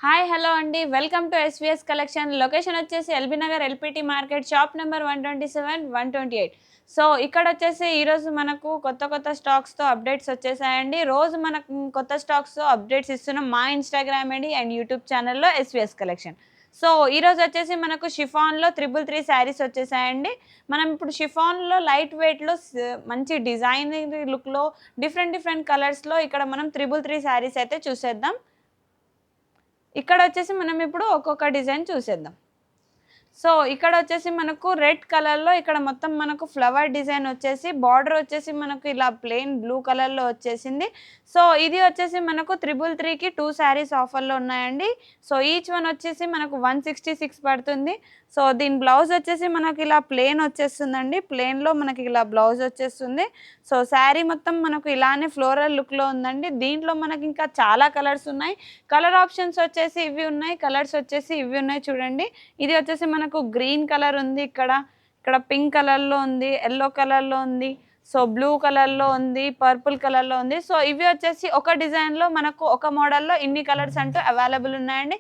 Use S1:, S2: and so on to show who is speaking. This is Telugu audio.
S1: హాయ్ హలో అండి welcome to SVS collection. Location వచ్చేసి LB Nagar LPT market shop number 127 128. So ఇక్కడ వచ్చేసి ఈరోజు మనకు కొత్త స్టాక్స్తో అప్డేట్స్ వచ్చేసాయండి. రోజు మనకు కొత్త స్టాక్స్తో అప్డేట్స్ ఇస్తున్నాం మా ఇన్స్టాగ్రామ్ ఐడి అండ్ యూట్యూబ్ ఛానల్లో ఎస్విఎస్ కలెక్షన్. సో ఈరోజు వచ్చేసి మనకు షిఫాన్లో 333 శారీస్ వచ్చేసాయండి. మనం ఇప్పుడు షిఫాన్లో లైట్ వెయిట్లో మంచి డిజైనింగ్ లుక్లో డిఫరెంట్ కలర్స్లో ఇక్కడ మనం 333 శారీస్ అయితే చూసేద్దాం. ఇక్కడ వచ్చేసి మనం ఇప్పుడు ఒక్కొక్క డిజైన్ చూసేద్దాం. సో ఇక్కడ వచ్చేసి మనకు రెడ్ కలర్లో ఇక్కడ మొత్తం మనకు ఫ్లవర్ డిజైన్ వచ్చేసి బార్డర్ వచ్చేసి మనకు ఇలా ప్లెయిన్ బ్లూ కలర్లో వచ్చేసింది. సో ఇది వచ్చేసి మనకు 333కి 2 శారీస్ ఆఫర్లో ఉన్నాయండి. సో ఈచ్ వన్ వచ్చేసి మనకు 166 పడుతుంది. సో దీని బ్లౌజ్ వచ్చేసి మనకి ఇలా ప్లెయిన్ వచ్చేస్తుందండి. ప్లెయిన్లో మనకి ఇలా బ్లౌజ్ వచ్చేస్తుంది. సో శారీ మొత్తం మనకు ఇలానే ఫ్లోరల్ లుక్లో ఉందండి. దీంట్లో మనకి ఇంకా చాలా కలర్స్ ఉన్నాయి. కలర్ ఆప్షన్స్ వచ్చేసి ఇవి ఉన్నాయి, కలర్స్ వచ్చేసి ఇవి ఉన్నాయి చూడండి. ఇది వచ్చేసి మనకు గ్రీన్ కలర్ ఉంది, ఇక్కడ పింక్ కలర్లో ఉంది, ఎల్లో కలర్లో ఉంది, సో బ్లూ కలర్లో ఉంది, పర్పుల్ కలర్లో ఉంది. సో ఇవి వచ్చేసి ఒక డిజైన్లో మనకు ఒక మోడల్లో ఇన్ని కలర్స్ అంటూ అవైలబుల్ ఉన్నాయండి.